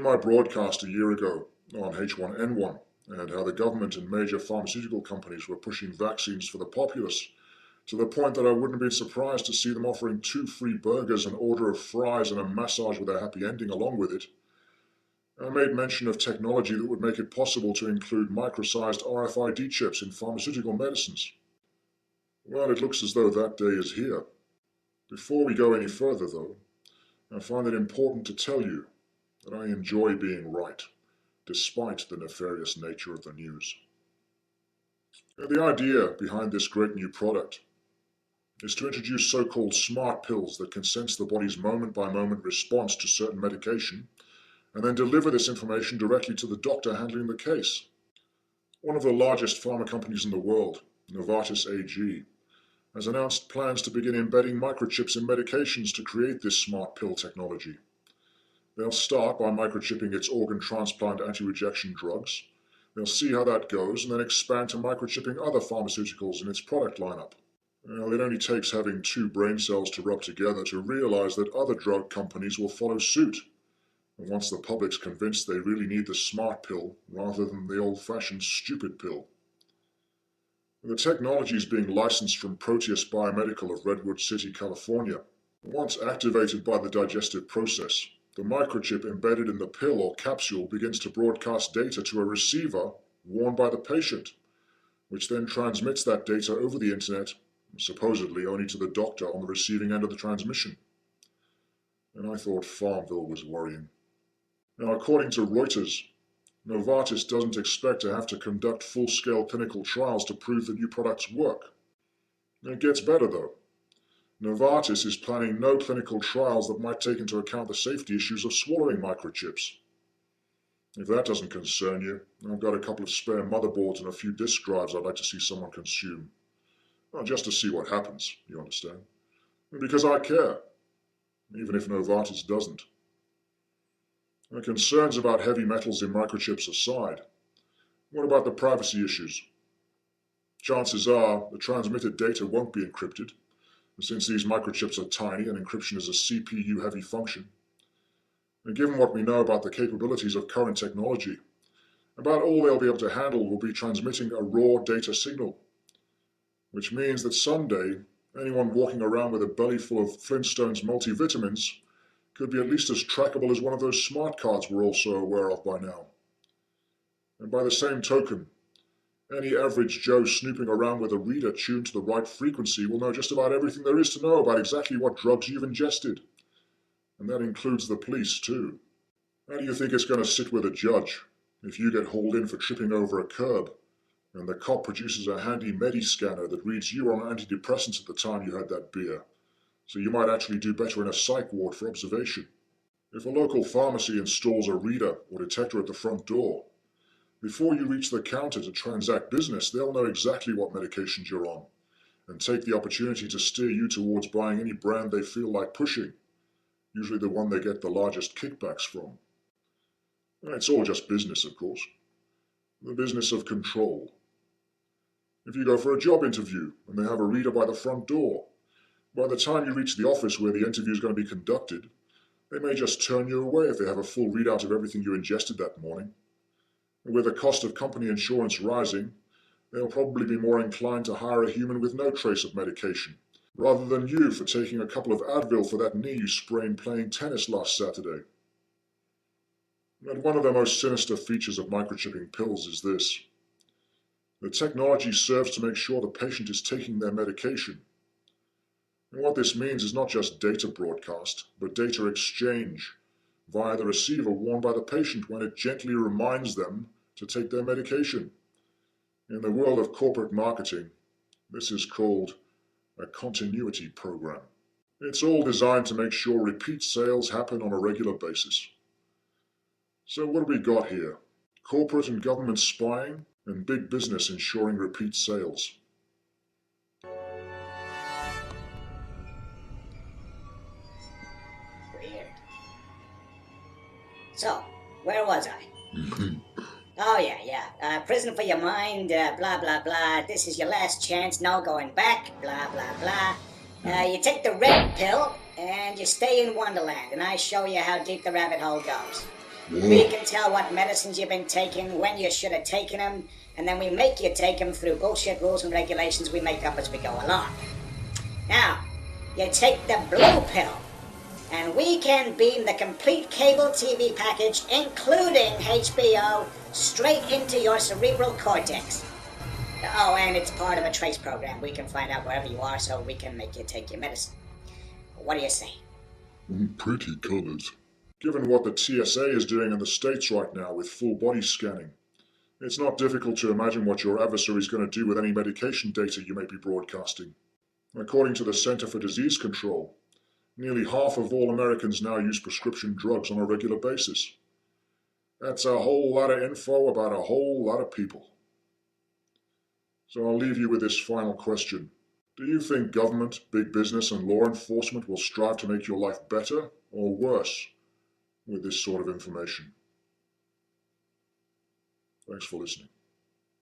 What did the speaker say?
my broadcast a year ago on H1N1 and how the government and major pharmaceutical companies were pushing vaccines for the populace to the point that I wouldn't have been surprised to see them offering 2 free burgers, an order of fries, and a massage with a happy ending along with it. I made mention of technology that would make it possible to include micro-sized RFID chips in pharmaceutical medicines. Well, it looks as though that day is here. Before we go any further, though, I find it important to tell you that I enjoy being right, despite the nefarious nature of the news. The idea behind this great new product is to introduce so-called smart pills that can sense the body's moment-by-moment response to certain medication and then deliver this information directly to the doctor handling the case. One of the largest pharma companies in the world, Novartis AG, has announced plans to begin embedding microchips in medications to create this smart pill technology. They'll start by microchipping its organ transplant anti-rejection drugs. They'll see how that goes and then expand to microchipping other pharmaceuticals in its product lineup. Well, it only takes having 2 brain cells to rub together to realize that other drug companies will follow suit. And once the public's convinced they really need the smart pill rather than the old-fashioned stupid pill. The technology is being licensed from Proteus Biomedical of Redwood City, California. Once activated by the digestive process, the microchip embedded in the pill or capsule begins to broadcast data to a receiver worn by the patient, which then transmits that data over the internet, supposedly only to the doctor on the receiving end of the transmission. And I thought Farmville was worrying. Now, according to Reuters, Novartis doesn't expect to have to conduct full-scale clinical trials to prove the new products work. It gets better, though. Novartis is planning no clinical trials that might take into account the safety issues of swallowing microchips. If that doesn't concern you, I've got a couple of spare motherboards and a few disk drives I'd like to see someone consume. Well, just to see what happens, you understand? Because I care, even if Novartis doesn't. The concerns about heavy metals in microchips aside, what about the privacy issues? Chances are the transmitted data won't be encrypted, since these microchips are tiny and encryption is a CPU-heavy function. And given what we know about the capabilities of current technology, about all they'll be able to handle will be transmitting a raw data signal, which means that someday anyone walking around with a belly full of Flintstones multivitamins could be at least as trackable as one of those smart cards we're all so aware of by now. And by the same token, any average Joe snooping around with a reader tuned to the right frequency will know just about everything there is to know about exactly what drugs you've ingested. And that includes the police, too. How do you think it's going to sit with a judge if you get hauled in for tripping over a curb and the cop produces a handy Medi-scanner that reads you were on antidepressants at the time you had that beer, so you might actually do better in a psych ward for observation? If a local pharmacy installs a reader or detector at the front door, before you reach the counter to transact business, they'll know exactly what medications you're on and take the opportunity to steer you towards buying any brand they feel like pushing, usually the one they get the largest kickbacks from. And it's all just business, of course. The business of control. If you go for a job interview and they have a reader by the front door, by the time you reach the office where the interview is going to be conducted, they may just turn you away if they have a full readout of everything you ingested that morning. And with the cost of company insurance rising, they'll probably be more inclined to hire a human with no trace of medication, rather than you for taking a couple of Advil for that knee you sprained playing tennis last Saturday. And one of the most sinister features of microchipping pills is this. The technology serves to make sure the patient is taking their medication. And what this means is not just data broadcast, but data exchange via the receiver worn by the patient when it gently reminds them to take their medication. In the world of corporate marketing, this is called a continuity program. It's all designed to make sure repeat sales happen on a regular basis. So what do we got here? Corporate and government spying and big business ensuring repeat sales. Weird. So, where was I? Oh, yeah. Prison for your mind, blah, blah, blah. This is your last chance, no going back, blah, blah, blah. You take the red pill, and you stay in Wonderland, and I show you how deep the rabbit hole goes. We Whoa. can tell what medicines you've been taking, when you should have taken them, and then we make you take them through bullshit rules and regulations we make up as we go along. Now, you take the blue pill, and we can beam the complete cable TV package, including HBO, straight into your cerebral cortex. Oh, and it's part of a trace program. We can find out wherever you are so we can make you take your medicine. What do you say? Pretty colors. Given what the TSA is doing in the States right now with full body scanning, it's not difficult to imagine what your adversary is going to do with any medication data you may be broadcasting. According to the Center for Disease Control, nearly half of all Americans now use prescription drugs on a regular basis. That's a whole lot of info about a whole lot of people. So I'll leave you with this final question. Do you think government, big business, and law enforcement will strive to make your life better or worse with this sort of information? Thanks for listening.